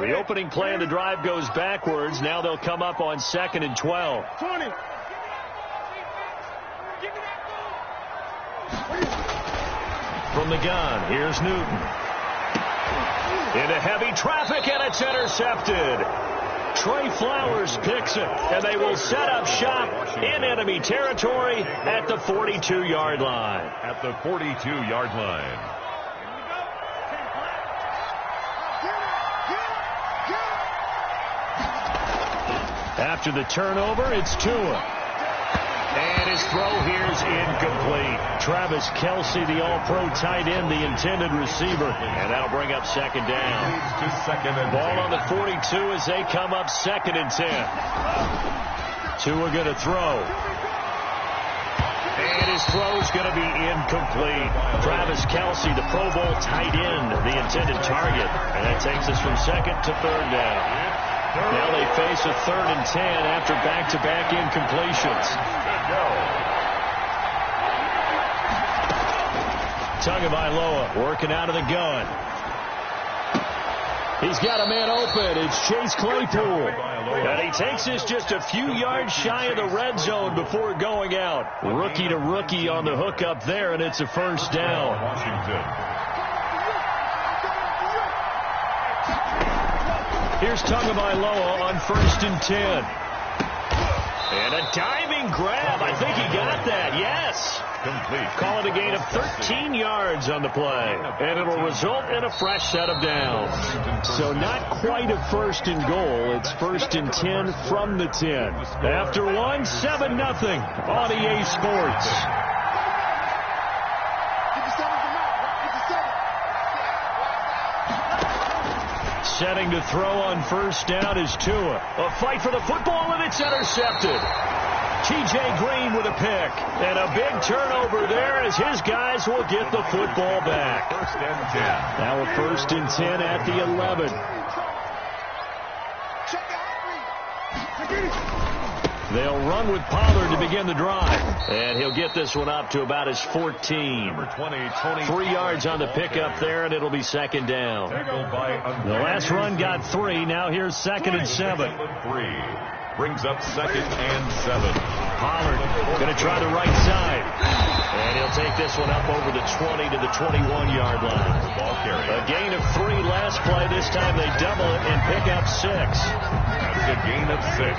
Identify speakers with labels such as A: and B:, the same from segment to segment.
A: the opening play of the drive goes backwards. Now they'll come up on 2nd and 12.
B: 20.
A: From the gun, here's Newton. Into heavy traffic, and it's intercepted. Trey Flowers picks it, and they will set up shop in enemy territory at the 42-yard line.
C: At the 42-yard line.
A: After the turnover, it's Tua. And his throw here is incomplete. Travis Kelce, the all-pro tight end, the intended receiver. And that'll bring up 2nd down. Ball on the 42 as they come up 2nd and 10. Tua going to throw. And his throw's going to be incomplete. Travis Kelce, the Pro Bowl tight end, the intended target. And that takes us from 2nd to 3rd down. Now they face a 3rd and 10 after back-to-back incompletions. Tagovailoa working out of the gun. He's got a man open. It's Chase Claypool. And he takes this just a few yards shy of the red zone before going out. Rookie to rookie on the hook up there, and it's a 1st down. Here's Tagovailoa on 1st and 10. And a diving grab. I think he got that. Yes.
C: Complete.
A: Call it a gain of 13 yards on the play. And it'll result in a fresh set of downs. So not quite a 1st and goal. It's 1st and 10 from the 10. After one, 7-0 on EA Sports. Setting to throw on 1st down is Tua. A fight for the football, and it's intercepted. T.J. Green with a pick. And a big turnover there as his guys will get the football back.
C: 1st and 10.
A: Now a 1st and 10 at the 11. They'll run with Pollard to begin the drive. And he'll get this one up to about his 14.
C: Number 20,
A: 3 yards on the pickup there, and it'll be 2nd down. The last run got 3. Now here's 2nd and 7.
C: 3. Brings up 2nd and 7.
A: Pollard going to try the right side. And he'll take this one up over the 20 to the 21-yard line.
C: Ball carrier.
A: A gain of 3 last play. This time they double it and pick up 6.
C: That's a gain of 6.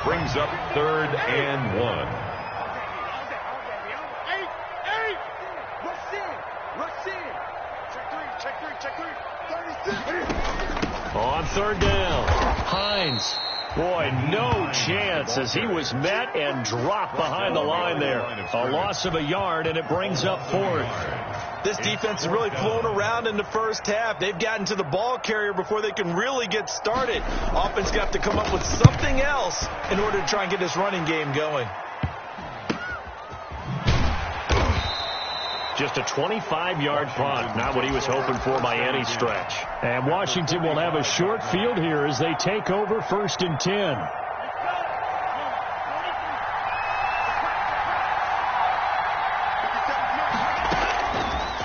C: Brings up 3rd and 1. On 3rd down, Hines. Boy, no chance as he was met and dropped behind the line there. A loss of a yard, and it brings up 4th.
D: This defense is really flown around in the first half. They've gotten to the ball carrier before they can really get started. Offense got to come up with something else in order to try and get this running game going.
A: Just a 25-yard punt, not what he was hoping for by any stretch. And Washington will have a short field here as they take over 1st and 10.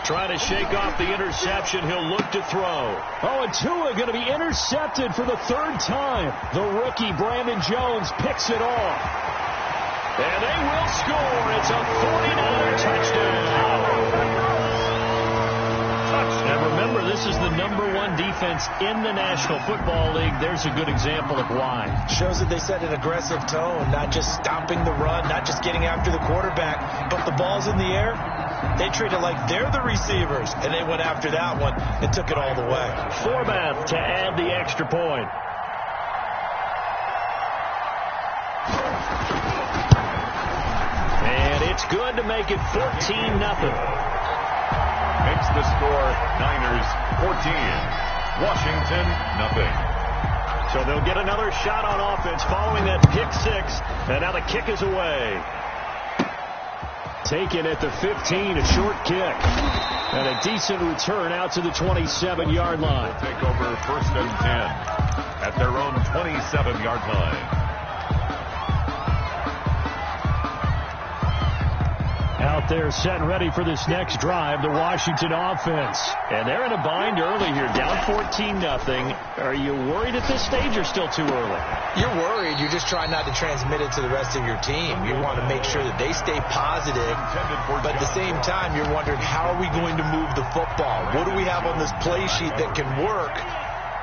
A: Trying to shake off the interception. He'll look to throw. Oh, and Tua going to be intercepted for the 3rd time. The rookie, Brandon Jones, picks it off. And they will score. It's a 49er touchdown. And remember, this is the #1 defense in the National Football League. There's a good example of why.
D: Shows that they set an aggressive tone, not just stopping the run, not just getting after the quarterback, but the ball's in the air. They treat it like they're the receivers, and they went after that one and took it all the way.
A: Forbath to add the extra point. And it's good to make it 14-0.
C: Makes the score Niners 14. Washington nothing.
A: So they'll get another shot on offense following that pick 6. And now the kick is away. Taken at the 15, a short kick. And a decent return out to the 27-yard line.
C: Take over 1st and 10 at their own 27-yard line.
A: Out out there set and ready for this next drive, the Washington offense. And they're in a bind early here, down 14-0. Are you worried at this stage or still too early?
D: You're worried. You're just trying not to transmit it to the rest of your team. You want to make sure that they stay positive, but at the same time, you're wondering, how are we going to move the football? What do we have on this play sheet that can work?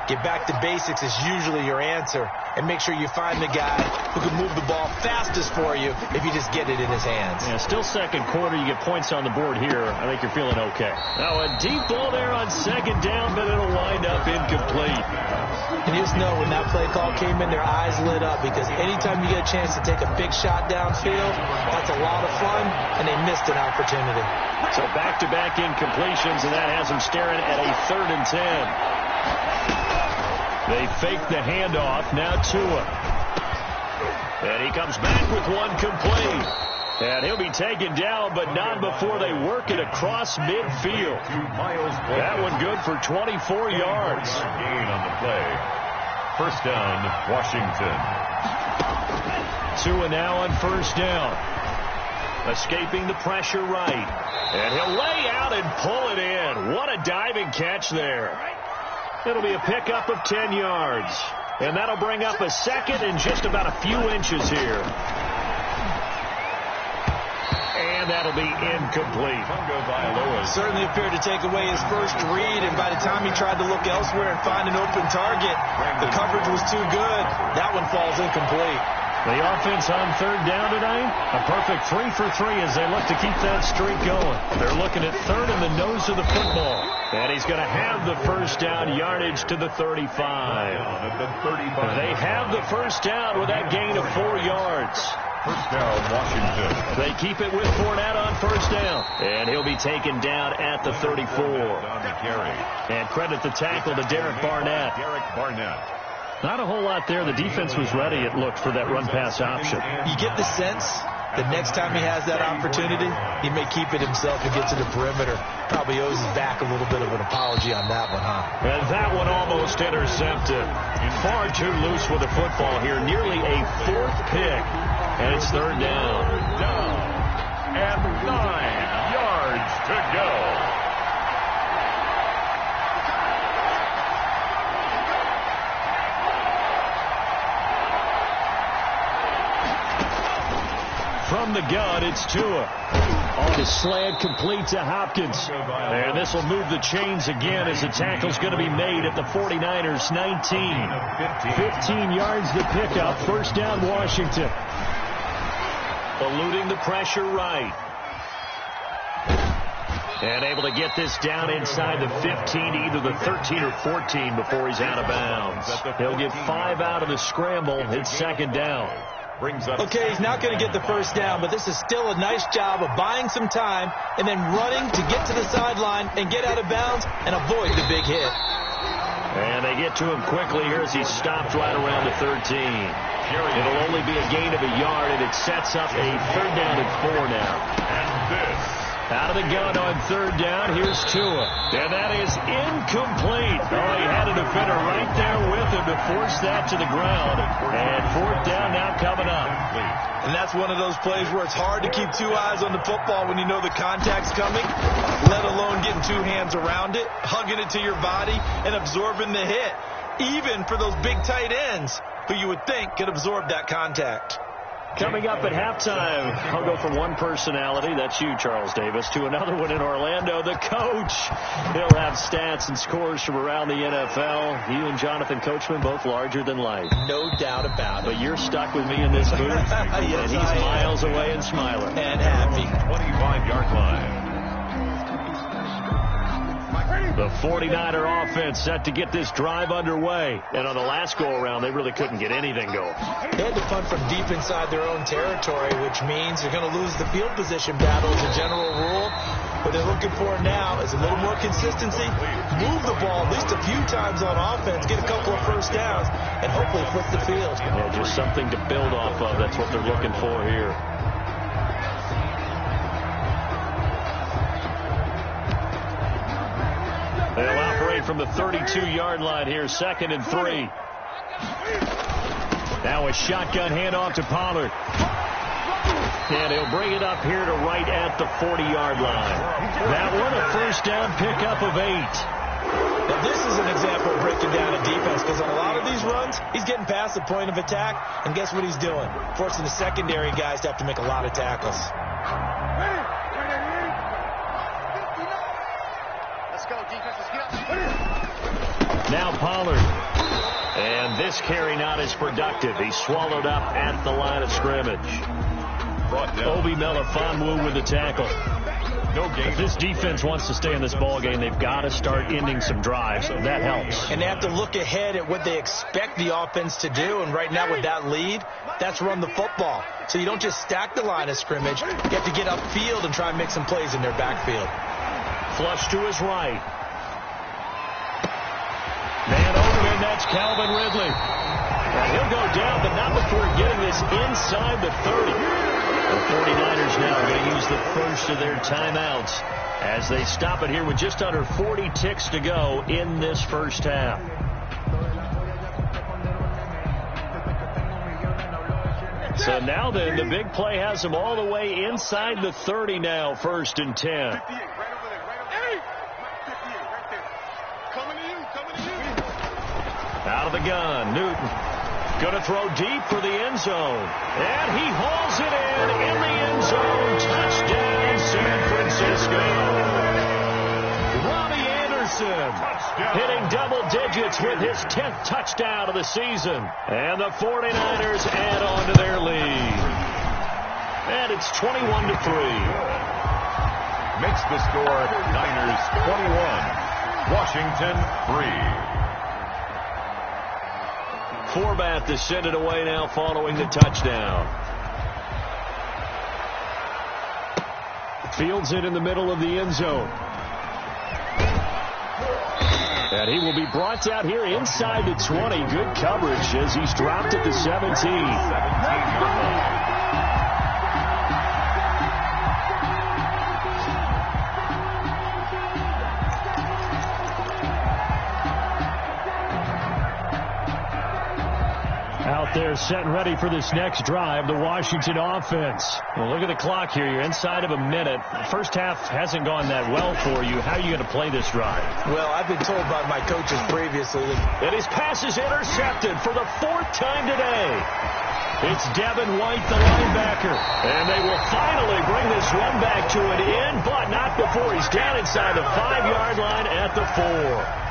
D: Get back to basics is usually your answer, and make sure you find the guy who can move the ball fastest for you if you just get it in his hands.
A: Yeah, still second quarter. You get points on the board here. I think you're feeling okay. Now a deep ball there on second down, but it'll wind up incomplete.
D: And you just know when that play call came in, their eyes lit up, because anytime you get a chance to take a big shot downfield, that's a lot of fun, and they missed an opportunity.
A: So back-to-back incompletions, and that has them staring at a 3rd and 10. They fake the handoff. Now Tua. And he comes back with one complete. And he'll be taken down, but not before they work it across midfield. That one good for 24 yards.
C: Gain on the play. First down, Washington.
A: Tua now on first down. Escaping the pressure right. And he'll lay out and pull it in. What a diving catch there. It'll be a pickup of 10 yards. And that'll bring up a second and just about a few inches here. And that'll be incomplete.
D: Certainly appeared to take away his first read, and by the time he tried to look elsewhere and find an open target, the coverage was too good. That one falls incomplete.
A: The offense on third down tonight, a perfect 3 for 3 as they look to keep that streak going. They're looking at third in the nose of the football. And he's going to have the first down, yardage to the 35. They have the first down with that gain of 4 yards.
C: First down, Washington.
A: They keep it with Fournette on first down. And he'll be taken down at the 34. And credit the tackle to Derek Barnett. Not a whole lot there. The defense was ready, it looked, for that run-pass option.
D: You get the sense that next time he has that opportunity, he may keep it himself and get to the perimeter. Probably owes his back a little bit of an apology on that one, huh?
A: And that one almost intercepted. Far too loose with the football here. Nearly a 4th pick. And it's third down.
C: And 9 yards to go.
A: From the gun, it's Tua. On the slant, complete to Hopkins. And this will move the chains again as the tackle's going to be made at the 49ers 19. 15 yards to pick up. First down, Washington. Eluding the pressure right. And able to get this down inside the 15, either the 13 or 14 before he's out of bounds. He'll get 5 out of the scramble. It's second down.
D: Okay, he's not going to get the first down, but this is still a nice job of buying some time and then running to get to the sideline and get out of bounds and avoid the big hit.
A: And they get to him quickly here as he stopped right around the 13. It'll only be a gain of a yard, and it sets up a third down and 4 now.
C: And this.
A: Out of the gun on third down, here's Tua. And that is incomplete. Oh, he had a defender right there with him to force that to the ground. And fourth down now coming up.
D: And that's one of those plays where it's hard to keep 2 eyes on the football when you know the contact's coming, let alone getting 2 hands around it, hugging it to your body, and absorbing the hit. Even for those big tight ends who you would think could absorb that contact.
A: Coming up at halftime, I'll go from one personality, that's you, Charles Davis, to another one in Orlando, the coach. He'll have stats and scores from around the NFL. You and Jonathan Coachman, both larger than life.
D: No doubt about it.
A: But you're stuck with me in this booth,
D: yes,
A: and he's miles away and smiling.
D: And happy.
C: 25-yard line.
A: The 49er offense set to get this drive underway. And on the last go-around, they really couldn't get anything going.
D: They had to punt from deep inside their own territory, which means they're going to lose the field position battle as a general rule. What they're looking for now is a little more consistency, move the ball at least a few times on offense, get a couple of first downs, and hopefully flip the field.
A: Yeah, just something to build off of. That's what they're looking for here. They'll operate from the 32-yard line here, 2nd and 3. Now a shotgun handoff to Pollard.
C: And he'll bring it up here to right at the 40-yard line. That one, a first down pickup of 8.
D: Now, this is an example of breaking down a defense, because on a lot of these runs, he's getting past the point of attack, and guess what he's doing? Forcing the secondary guys to have to make a lot of tackles.
B: Let's go, defense. Let's get up.
C: Now Pollard. And this carry not as productive. He's swallowed up at the line of scrimmage. Obi Melifonwu with the tackle. If this defense wants to stay in this ball game, they've got to start ending some drives. So that helps.
D: And they have to look ahead at what they expect the offense to do. And right now with that lead, that's run the football. So you don't just stack the line of scrimmage. You have to get upfield and try and make some plays in their backfield.
C: Flush to his right. Man open, and that's Calvin Ridley. And he'll go down, but not before getting this inside the 30. The 49ers now going to use the first of their timeouts as they stop it here with just under 40 ticks to go in this first half. So now then, the big play has them all the way inside the 30 now, 1st and 10. Out of the gun, Newton. Going to throw deep for the end zone. And he hauls it in the end zone. Touchdown, San Francisco. Robbie Anderson hitting double digits with his 10th touchdown of the season. And the 49ers add on to their lead. And it's 21-3.
E: Makes the score Niners 21, Washington 3.
C: Forbath to send it away now following the touchdown. Fields it in the middle of the end zone. And he will be brought out here inside the 20. Good coverage as he's dropped at the 17. Out there set and ready for this next drive, the Washington offense. Well, look at the clock here. You're inside of a minute. The first half hasn't gone that well for you. How are you going to play this drive?
D: Well, I've been told by my coaches previously that
C: his pass is intercepted for the 4th time today. It's Devin White, the linebacker. And they will finally bring this one back to an end, but not before he's down inside the 5-yard line at the 4.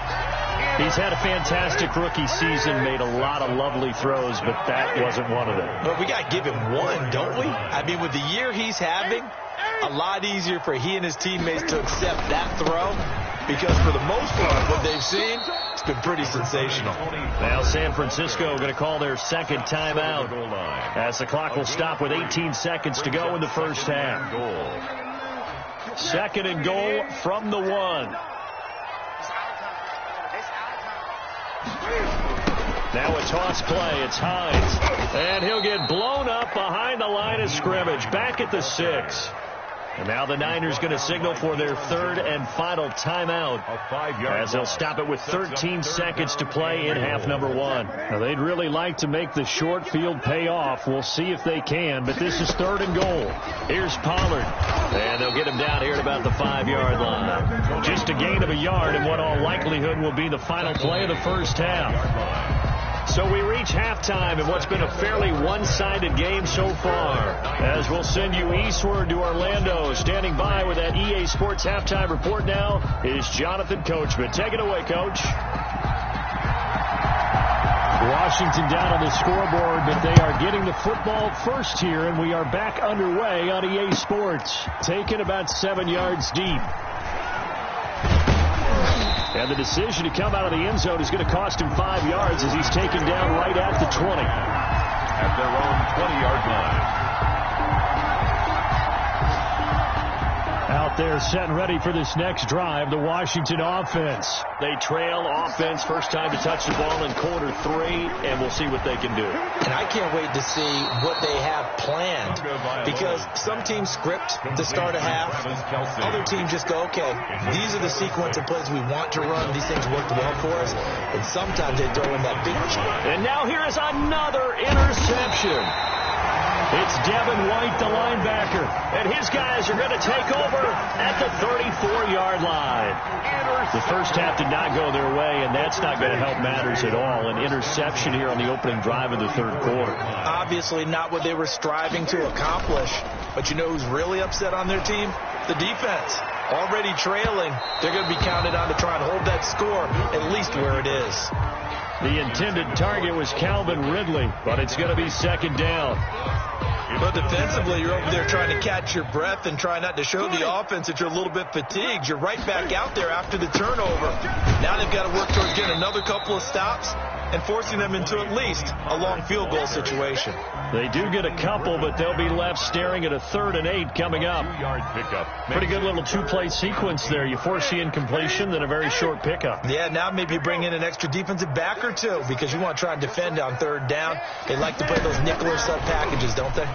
C: He's had a fantastic rookie season, made a lot of lovely throws, but that wasn't one of them.
D: But we got to give him one, don't we? I mean, with the year he's having, a lot easier for he and his teammates to accept that throw, because for the most part, what they've seen, it's been pretty sensational.
C: Now San Francisco going to call their second timeout as the clock will stop with 18 seconds to go in the first half. 2nd and goal from the 1. Now a toss play. It's Hines. And he'll get blown up behind the line of scrimmage. Back at the 6. And now the Niners going to signal for their 3rd and final timeout as they'll stop it with 13 seconds to play in half number 1. Now they'd really like to make the short field pay off. We'll see if they can, but this is 3rd and goal. Here's Pollard. And they'll get him down here at about the 5-yard line. Just a gain of a yard in what all likelihood will be the final play of the first half. So we reach halftime in what's been a fairly one-sided game so far. As we'll send you eastward to Orlando. Standing by with that EA Sports halftime report now is Jonathan Coachman. Take it away, Coach. Washington down on the scoreboard, but they are getting the football first here, and we are back underway on EA Sports. Taken about 7 yards deep. And the decision to come out of the end zone is going to cost him 5 yards as he's taken down right at the 20.
E: At their own 20-yard line.
C: Out there set and ready for this next drive, the Washington offense. They trail offense, first time to touch the ball in quarter 3, and we'll see what they can do.
D: And I can't wait to see what they have planned, because some teams script to start a half. Other teams just go, okay, these are the sequence of plays we want to run. These things worked well for us. And sometimes they throw in that big chunk.
C: And now here is another interception. It's Devin White, the linebacker, and his guys are going to take over at the 34-yard line. The first half did not go their way, and that's not going to help matters at all. An interception here on the opening drive of the third quarter.
D: Obviously not what they were striving to accomplish, but you know who's really upset on their team? The defense. Already trailing, they're going to be counted on to try and hold that score at least where it is.
C: The intended target was Calvin Ridley, but it's going to be second down.
D: But defensively, you're over there trying to catch your breath and try not to show the offense that you're a little bit fatigued. You're right back out there after the turnover. Now they've got to work towards getting another couple of stops and forcing them into at least a long field goal situation.
C: They do get a couple, but they'll be left staring at a 3rd and 8 coming up.
E: 2-yard pickup.
C: Pretty good little two-play sequence there. You force the incompletion, then a very short pickup.
D: Yeah, now maybe bring in an extra defensive back or two because you want to try and defend on 3rd down. They like to play those nickel or sub packages, don't they?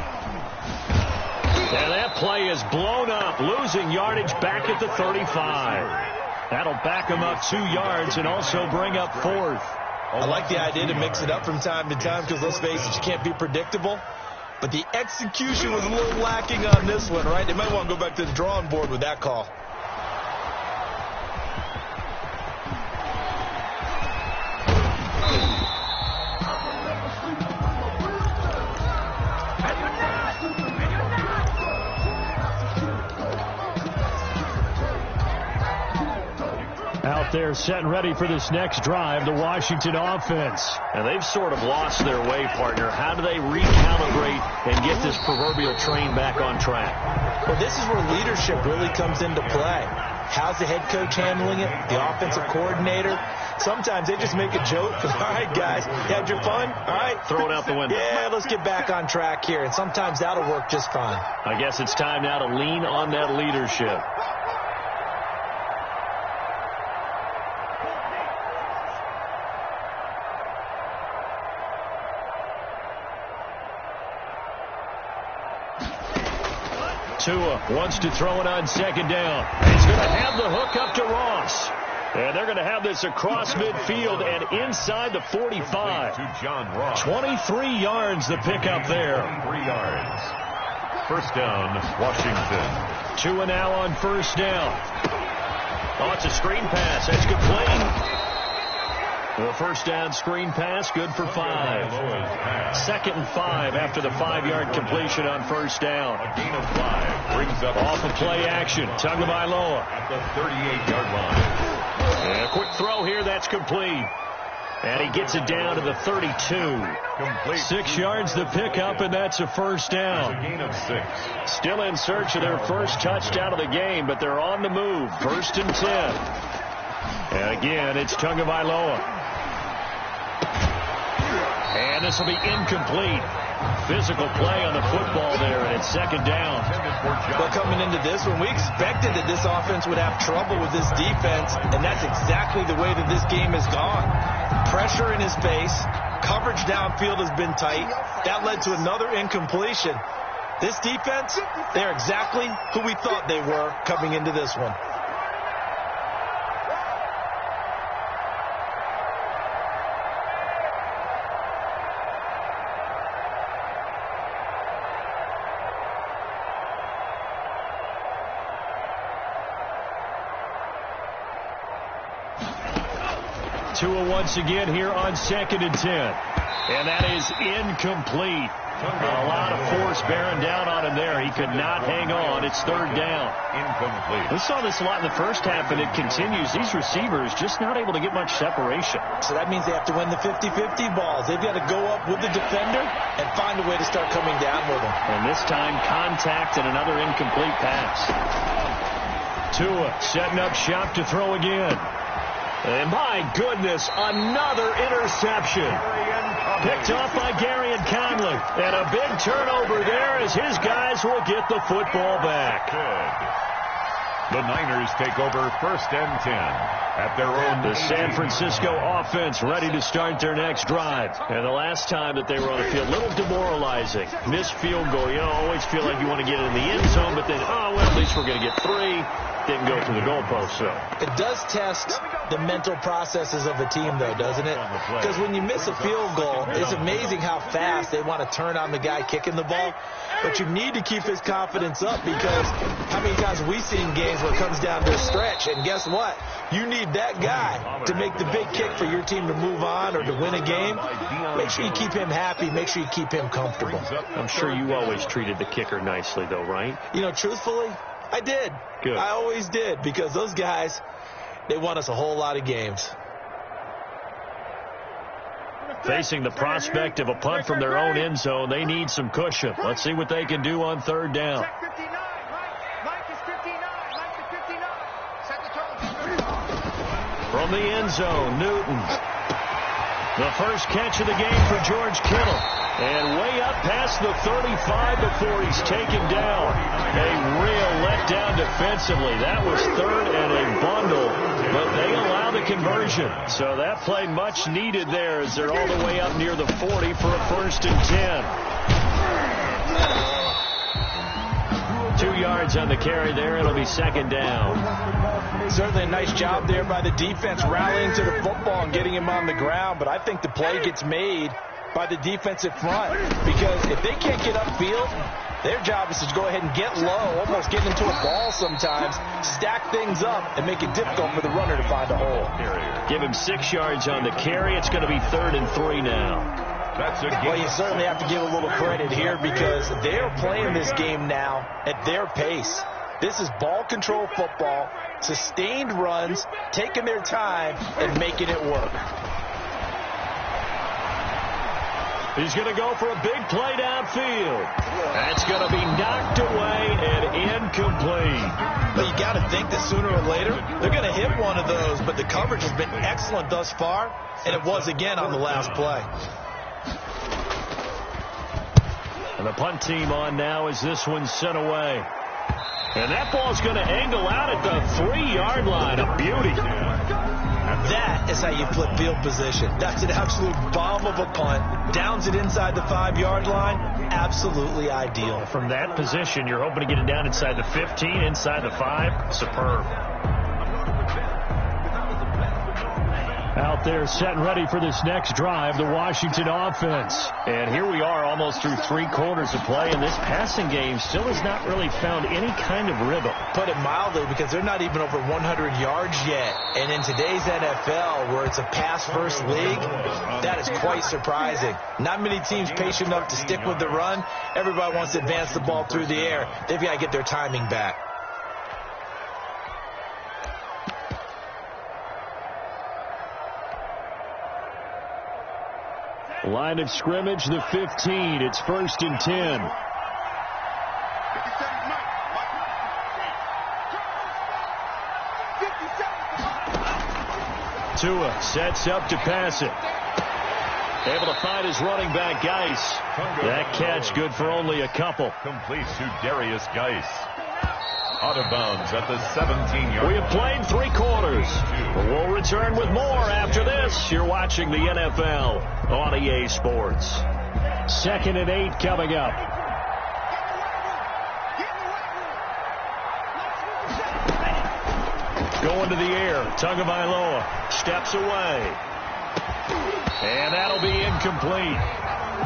C: And that play is blown up, losing yardage back at the 35. That'll back them up 2 yards and also bring up 4th.
D: I like the idea to mix it up from time to time because, let's face it, you can't be predictable. But the execution was a little lacking on this one, right? They might want to go back to the drawing board with that call.
C: Out there set and ready for this next drive, the Washington offense. And they've sort of lost their way, partner. How do they recalibrate and get this proverbial train back on track?
D: Well, this is where leadership really comes into play. How's the head coach handling it? The offensive coordinator? Sometimes they just make a joke. All right, guys, you had your fun? All right.
C: Throw it out the window.
D: Yeah, let's get back on track here. And sometimes that'll work just fine.
C: I guess it's time now to lean on that leadership. Tua wants to throw it on 2nd down. He's going to have the hook up to Ross. And they're going to have this across midfield and inside the 45.
E: To John Ross.
C: 23 yards the pickup there.
E: 3 yards. First down, Washington.
C: Tua now on 1st down. Oh, it's a screen pass. That's good play. The 1st down screen pass, good for 5. 2nd and 5 after the 5-yard completion on 1st down.
E: A gain of 5 brings up
C: off of play action. Tagovailoa
E: at the 38-yard line.
C: And a quick throw here, that's complete. And he gets it down to the 32.
E: Complete.
C: 6 yards the pickup, and that's a 1st down.
E: A gain of 6.
C: Still in search of their first touchdown of the game, but they're on the move. 1st and 10. And again, it's Tagovailoa. And this will be incomplete. Physical play on the football there, and it's 2nd down.
D: Well, coming into this one, we expected that this offense would have trouble with this defense, and that's exactly the way that this game has gone. Pressure in his face. Coverage downfield has been tight. That led to another incompletion. This defense, they're exactly who we thought they were coming into this one.
C: Tua once again here on 2nd and 10. And that is incomplete. A lot of force bearing down on him there. He could not hang on. It's 3rd down.
E: Incomplete.
C: We saw this a lot in the first half, and it continues. These receivers just not able to get much separation.
D: So that means they have to win the 50-50 balls. They've got to go up with the defender and find a way to start coming down with them.
C: And this time, contact and another incomplete pass. Tua setting up shop to throw again. And my goodness, another interception. Picked off by Gary and Conley. And a big turnover there as his guys will get the football back.
E: The Niners take over 1st and 10 at their own.
C: The San Francisco offense ready to start their next drive. And the last time that they were on the field, a little demoralizing. Missed field goal. You know, always feel like you want to get in the end zone, but then, oh, well, at least we're going to get 3. Didn't go through the goalpost, so.
D: It does test the mental processes of the team, though, doesn't it? Because when you miss a field goal, it's amazing how fast they want to turn on the guy kicking the ball. But you need to keep his confidence up, because how many times have we seen games where it comes down to a stretch, and guess what? You need that guy to make the big kick for your team to move on or to win a game. Make sure you keep him happy. Make sure you keep him comfortable.
C: I'm sure you always treated the kicker nicely, though, right?
D: You know, truthfully, I did.
C: Good.
D: I always did, because those guys, they won us a whole lot of games.
C: Facing the prospect of a punt from their own end zone, they need some cushion. Let's see what they can do on third down. From the end zone, Newton. The first catch of the game for George Kittle. And way up past the 35 before he's taken down. A real letdown defensively. That was third and a bundle, but they allow the conversion. So that play much needed there, as they're all the way up near the 40 for a 1st and 10. 2 yards on the carry there. It'll be 2nd down.
D: Certainly a nice job there by the defense, rallying to the football and getting him on the ground. But I think the play gets made by the defensive front, because if they can't get upfield, their job is to go ahead and get low, almost get into a ball sometimes, stack things up, and make it difficult for the runner to find a hole.
C: Give him 6 yards on the carry. It's going to be 3rd and 3 now.
D: Well, you certainly have to give a little credit here, because they're playing this game now at their pace. This is ball control football, sustained runs, taking their time, and making it work.
C: He's going to go for a big play downfield. That's going to be knocked away and incomplete.
D: But you got to think that sooner or later, they're going to hit one of those. But the coverage has been excellent thus far, and it was again on the last play.
C: And the punt team on now as this one's sent away. And that ball's going to angle out at the 3-yard line. A beauty.
D: That is how you flip field position. That's an absolute bomb of a punt. Downs it inside the 5-yard line. Absolutely ideal.
C: From that position, you're hoping to get it down inside the 15, inside the 5. Superb. Out there set and ready for this next drive, the Washington offense. And here we are almost through 3 quarters of play, and this passing game still has not really found any kind of rhythm.
D: Put it mildly, because they're not even over 100 yards yet. And in today's NFL, where it's a pass-first league, that is quite surprising. Not many teams patient enough to stick with the run. Everybody wants to advance the ball through the air. They've got to get their timing back.
C: Line of scrimmage, the 15. It's 1st and 10. Tua sets up to pass it. Able to find his running back, Geis. That catch good for only a couple.
E: Complete to Darius Geis. Out of bounds at the 17-yard.
C: We have played 3 quarters. We'll return with more after this. You're watching the NFL on EA Sports. 2nd and 8 coming up. Going to the air. Tagovailoa steps away. And that'll be incomplete.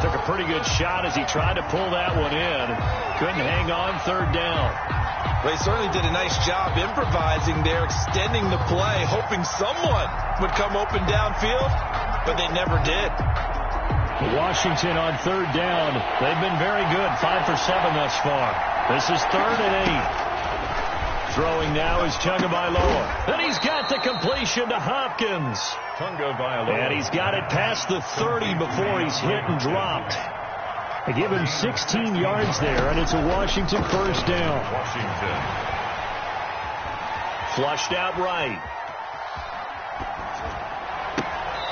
C: Took a pretty good shot as he tried to pull that one in. Couldn't hang on 3rd down.
D: They certainly did a nice job improvising there, extending the play, hoping someone would come open downfield, but they never did.
C: Washington on 3rd down. They've been very good, 5 for 7 thus far. This is 3rd and 8. Throwing now is Tagovailoa. And he's got the completion to Hopkins. And he's got it past the 30 before he's hit and dropped. They give him 16 yards there, and it's a Washington 1st down.
E: Washington.
C: Flushed out right.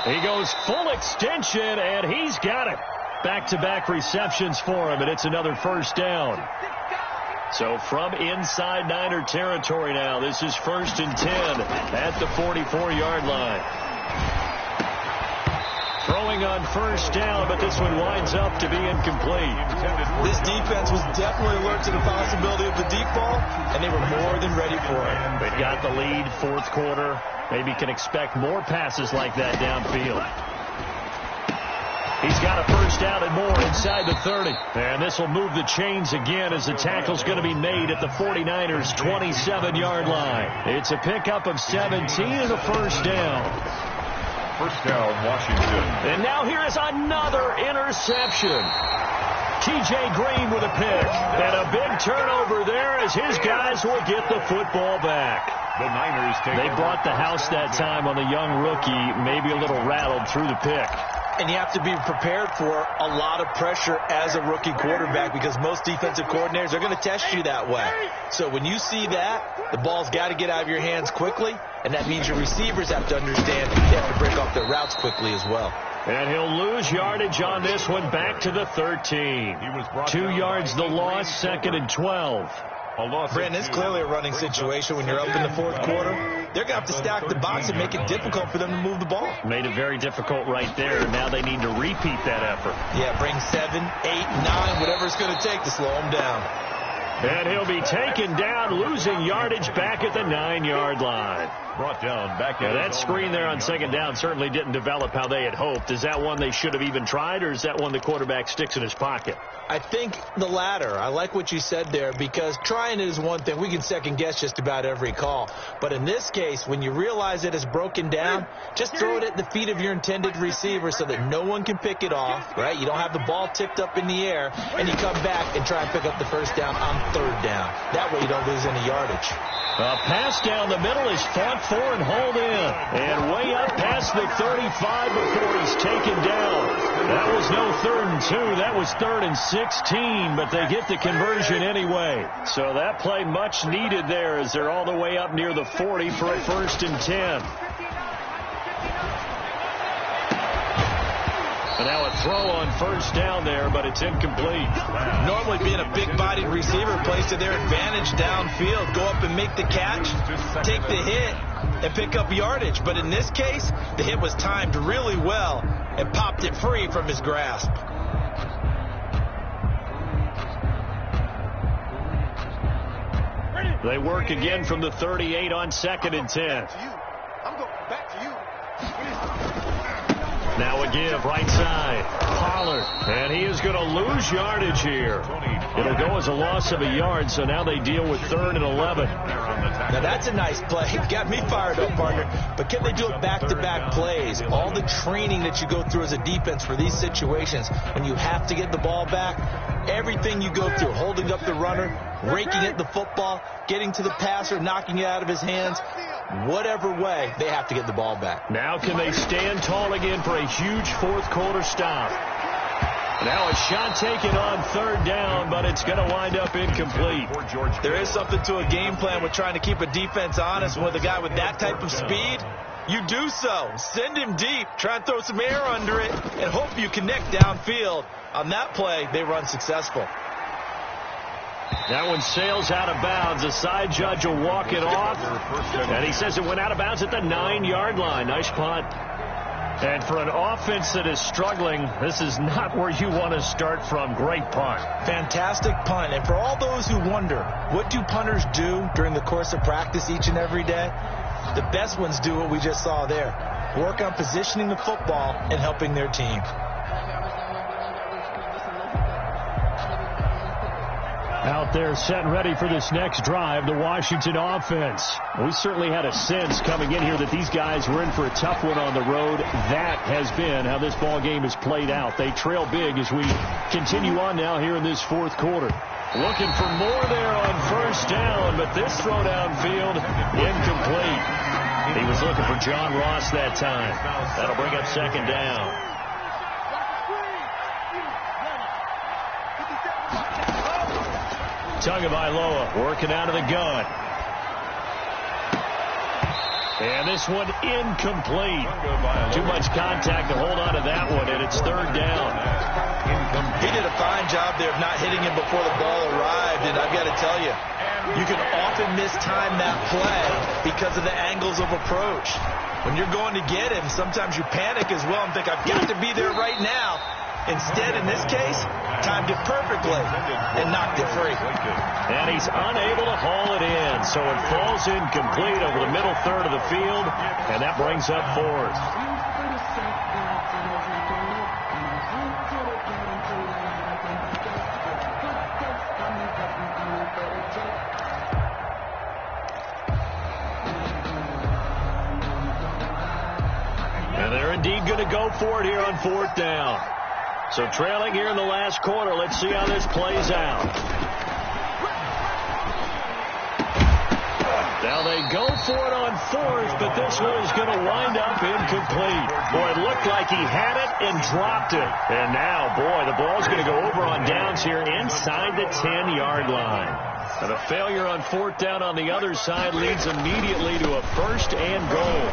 C: He goes full extension, and he's got it. Back-to-back receptions for him, and it's another 1st down. So from inside Niner territory now, this is 1st and 10 at the 44-yard line. Throwing going on first down, but this one winds up to be incomplete.
D: This defense was definitely alert to the possibility of the deep ball, and they were more than ready for it.
C: They've got the lead, fourth quarter. Maybe can expect more passes like that downfield. He's got a first down and more inside the 30. And this will move the chains again as the tackle's going to be made at the 49ers' 27-yard line. It's a pickup of 17 and a first down.
E: First down, Washington.
C: And now here is another interception. T.J. Green with a pick. And a big turnover there as his guys will get the football back.
E: The Niners take
C: They brought the house that time on the young rookie, maybe a little rattled through the pick.
D: And you have to be prepared for a lot of pressure as a rookie quarterback because most defensive coordinators are going to test you that way. So when you see that, the ball's got to get out of your hands quickly, and that means your receivers have to understand they have to break off their routes quickly as well.
C: And he'll lose yardage on this one back to the 13. 2 yards the loss, 2nd and 12.
D: Brandon, it's clearly a running situation when you're up in the fourth quarter. They're going to have to stack the box and make it difficult for them to move the ball.
C: Made it very difficult right there. Now they need to repeat that effort.
D: Yeah, bring 7, 8, 9, whatever it's going to take to slow them down.
C: And he'll be taken down, losing yardage back at the 9-yard line.
E: Brought down back at
C: that screen there on second down certainly didn't develop how they had hoped. Is that one they should have even tried, or is that one the quarterback sticks in his pocket?
D: I think the latter. I like what you said there because trying it is one thing. We can second guess just about every call. But in this case, when you realize it is broken down, just throw it at the feet of your intended receiver so that no one can pick it off, right? You don't have the ball tipped up in the air, and you come back and try and pick up the first down on third down. That way you don't lose any yardage.
C: A pass down the middle is fought for and hauled in. And way up past the 35 before he's taken down. That was no 3rd and 2. That was 3rd and 16, but they get the conversion anyway. So that play much needed there as they're all the way up near the 40 for a 1st and 10. And now a throw on first down there, but it's incomplete.
D: Normally being a big-bodied receiver plays to their advantage downfield. Go up and make the catch, take the hit, and pick up yardage. But in this case, the hit was timed really well and popped it free from his grasp.
C: They work again from the 38 on 2nd and 10.
B: I'm going back to you.
C: Now a give, right side. Pollard. And he is going to lose yardage here. It'll go as a loss of a yard, so now they deal with 3rd and 11.
D: Now that's a nice play. Got me fired up, partner. But can they do it back-to-back plays? All the training that you go through as a defense for these situations, when you have to get the ball back, everything you go through, holding up the runner, raking at the football, getting to the passer, knocking it out of his hands, whatever way, they have to get the ball back.
C: Now can they stand tall again for a huge fourth quarter stop? Now a shot taken on 3rd down, but it's going to wind up incomplete.
D: There is something to a game plan with trying to keep a defense honest with a guy with that type of speed. You do so. Send him deep. Try and throw some air under it and hope you connect downfield. On that play, they run successful.
C: That one sails out of bounds. The side judge will walk it off. And he says it went out of bounds at the 9-yard line. Nice punt. And for an offense that is struggling, this is not where you want to start from. Great punt.
D: Fantastic punt. And for all those who wonder, what do punters do during the course of practice each and every day? The best ones do what we just saw there. Work on positioning the football and helping their team.
C: Out there set and ready for this next drive, the Washington offense. We certainly had a sense coming in here that these guys were in for a tough one on the road. That has been how this ball game has played out. They trail big as we continue on now here in this fourth quarter. Looking for more there on first down, but this throw downfield incomplete. He was looking for John Ross that time. That'll bring up 2nd down. Tagovailoa working out of the gun. And this one incomplete. Too much contact to hold on to that one, and it's 3rd down.
D: He did a fine job there of not hitting him before the ball arrived, and I've got to tell you, you can often mistime that play because of the angles of approach. When you're going to get him, sometimes you panic as well and think, I've got to be there right now. Instead, in this case, timed it perfectly and knocked it free.
C: And he's unable to haul it in, so it falls incomplete over the middle third of the field, and that brings up fourth. And they're indeed going to go for it here on fourth down. So trailing here in the last quarter, let's see how this plays out. Now they go for it on fourth, but this one is going to wind up incomplete. Boy, it looked like he had it and dropped it. And now, boy, the ball's going to go over on downs here inside the 10-yard line. And a failure on fourth down on the other side leads immediately to a first and goal.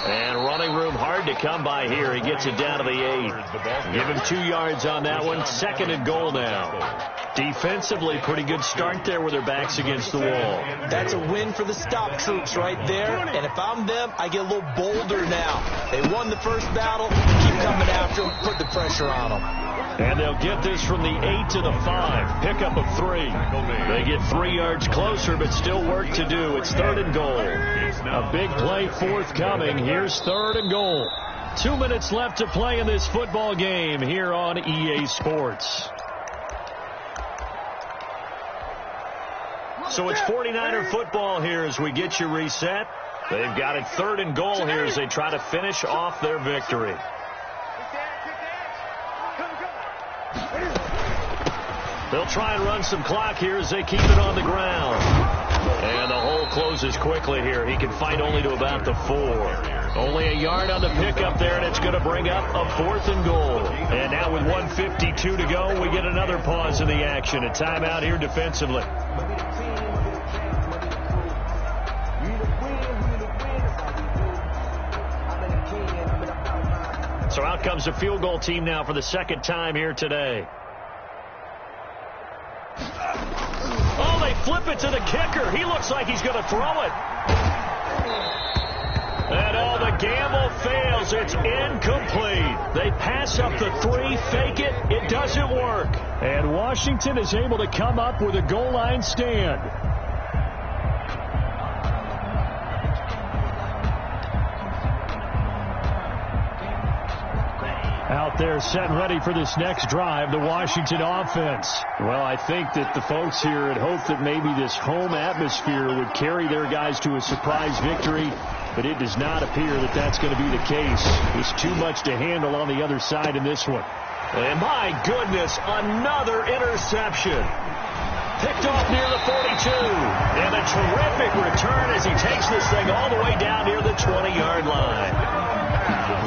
C: And running room hard to come by here. He gets it down to the 8. Give him 2 yards on that one. Second and goal now. Defensively, pretty good start there with their backs against the wall.
D: That's a win for the stop troops right there. And if I'm them, I get a little bolder now. They won the first battle. Keep coming after them. Put the pressure on them.
C: And they'll get this from the 8 to the 5. Pickup of 3. They get 3 yards closer, but still work to do. It's third and goal. A big play forthcoming. Here's third and goal. 2 minutes left to play in this football game here on EA Sports. So it's 49er football here as we get you reset. They've got it third and goal here as they try to finish off their victory. They'll try and run some clock here as they keep it on the ground. And the hole closes quickly here. He can fight only to about the 4. Only a yard on the pickup there, and it's going to bring up a fourth and goal. And now with 1:52 to go, we get another pause in the action. A timeout here defensively. So out comes the field goal team now for the second time here today. Oh, they flip it to the kicker. He looks like he's going to throw it. And all the gamble fails. It's incomplete. They pass up the 3, fake it. It doesn't work. And Washington is able to come up with a goal line stand. Out there set and ready for this next drive, the Washington offense. Well, I think that the folks here had hoped that maybe this home atmosphere would carry their guys to a surprise victory, but it does not appear that that's going to be the case. There's too much to handle on the other side in this one. And my goodness, another interception. Picked off near the 42. And a terrific return as he takes this thing all the way down near the 20-yard line.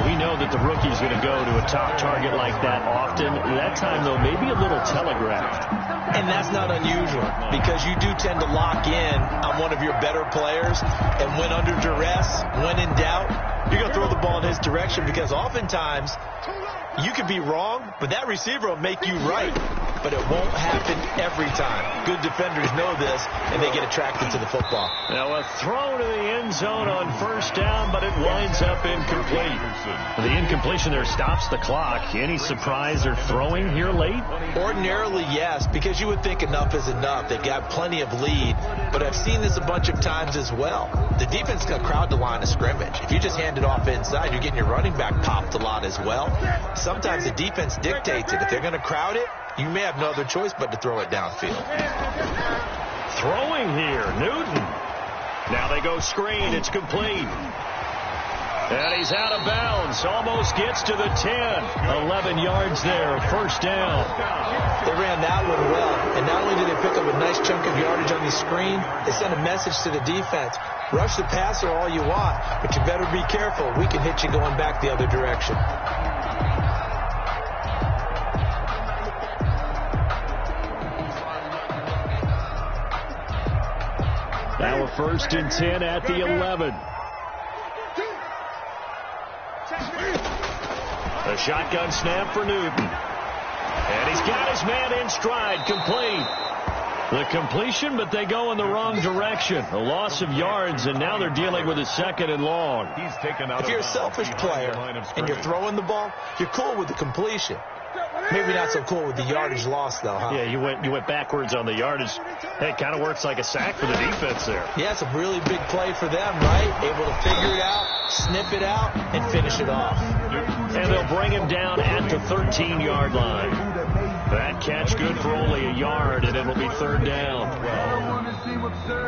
C: We know that the rookie's going to go to a top target like that often. That time, though, maybe a little telegraphed.
D: And that's not unusual because you do tend to lock in on one of your better players. And when under duress, when in doubt, you're going to throw the ball in his direction because oftentimes you could be wrong, but that receiver will make you right. But it won't happen every time. Good defenders know this, and they get attracted to the football.
C: Now a throw to the end zone on first down, but it winds up incomplete. The incompletion there stops the clock. Any surprise they're throwing here late?
D: Ordinarily, yes, because you would think enough is enough. They've got plenty of lead, but I've seen this a bunch of times as well. The defense got crowd the line of scrimmage. If you just hand it off inside, you're getting your running back popped a lot as well. Sometimes the defense dictates it. If they're going to crowd it, you may have no other choice but to throw it downfield.
C: Throwing here, Newton. Now they go screen. It's complete. And he's out of bounds. Almost gets to the 10. 11 yards there. First down.
D: They ran that one well. And not only did they pick up a nice chunk of yardage on the screen, they sent a message to the defense. Rush the passer all you want, but you better be careful. We can hit you going back the other direction.
C: Now a first and 10 at the 11. A shotgun snap for Newton. And he's got his Has man in stride, complete. The completion, but they go in the wrong direction. A loss of yards, and now they're dealing with a 2nd and long.
E: He's taken out.
D: If you're a selfish player and you're throwing the ball, you're cool with the completion. Maybe not so cool with the yardage loss, though, huh?
C: Yeah, you went backwards on the yardage. Hey, it kind of works like a sack for the defense there.
D: Yeah, it's a really big play for them, right? Able to figure it out, snip it out, and finish it off.
C: And they'll bring him down at the 13-yard line. That catch good for only a yard, and it'll be 3rd down.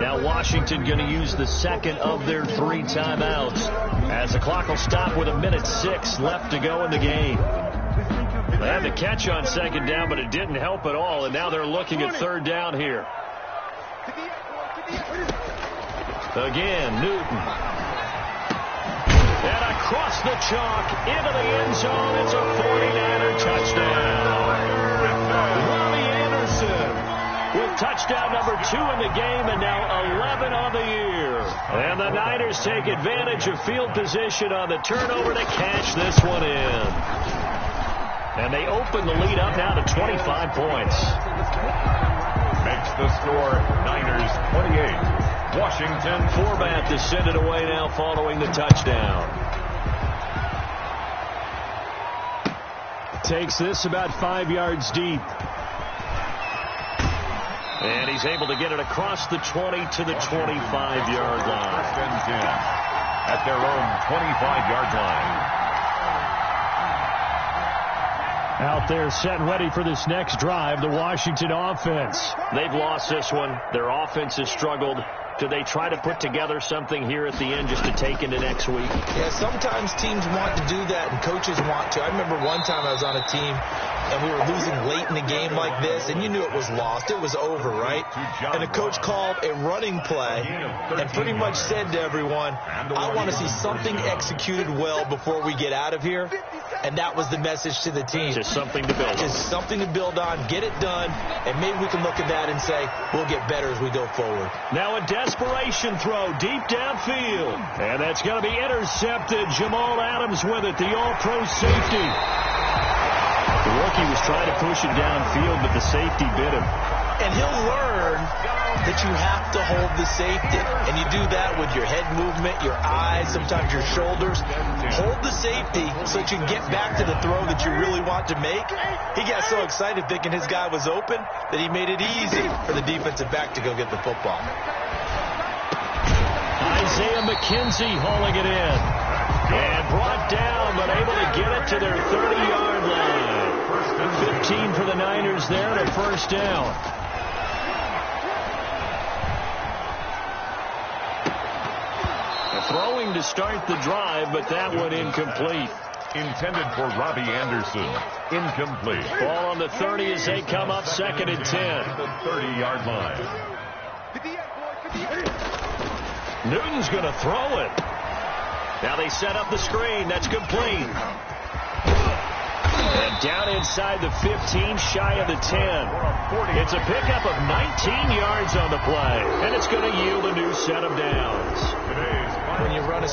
C: Now Washington going to use the 2nd of their 3 timeouts, as the clock will stop with 1:06 left to go in the game. They had the catch on 2nd down, but it didn't help at all, and now they're looking at 3rd down here. Again, Newton. And across the chalk, into the end zone, it's a 49er touchdown. Robbie Anderson with touchdown number 2 in the game, and now 11 on the year. And the Niners take advantage of field position on the turnover to cash this one in. And they open the lead up now to 25 points.
E: Makes the score Niners 28. Washington.
C: Forbath to send it away now following the touchdown. Takes this about 5 yards deep. And he's able to get it across the 20 to the 25-yard line.
E: 1st and 10 at their own 25-yard line.
C: Out there set and ready for this next drive, the Washington offense. They've lost this one. Their offense has struggled. Do they try to put together something here at the end just to take into next week?
D: Yeah, sometimes teams want to do that and coaches want to. I remember one time I was on a team and we were losing late in the game like this, and you knew it was lost. It was over, right? And the coach called a running play and pretty much said to everyone, I want to see something executed well before we get out of here. And that was the message to the team.
C: Just something to build on.
D: Just something to build on, get it done, and maybe we can look at that and say, we'll get better as we go forward.
C: Now a desperation throw deep downfield. And that's going to be intercepted. Jamal Adams with it, the all-pro safety. The rookie was trying to push it downfield, but the safety bit him.
D: And he'll learn that you have to hold the safety. And you do that with your head movement, your eyes, sometimes your shoulders. Hold the safety so that you can get back to the throw that you really want to make. He got so excited thinking his guy was open that he made it easy for the defensive back to go get the football.
C: Isaiah McKenzie hauling it in. And brought down, but able to get it to their 30-yard line. 15 for the Niners there and a 1st down. Throwing to start the drive, but that one incomplete.
E: Intended for Robbie Anderson. Incomplete.
C: Ball on the 30 as they come up 2nd and 10.
E: The 30-yard line.
C: Newton's going to throw it. Now they set up the screen. That's complete. And down inside the 15, shy of the 10. It's a pickup of 19 yards on the play. And it's going to yield a new set of downs.
D: When you run a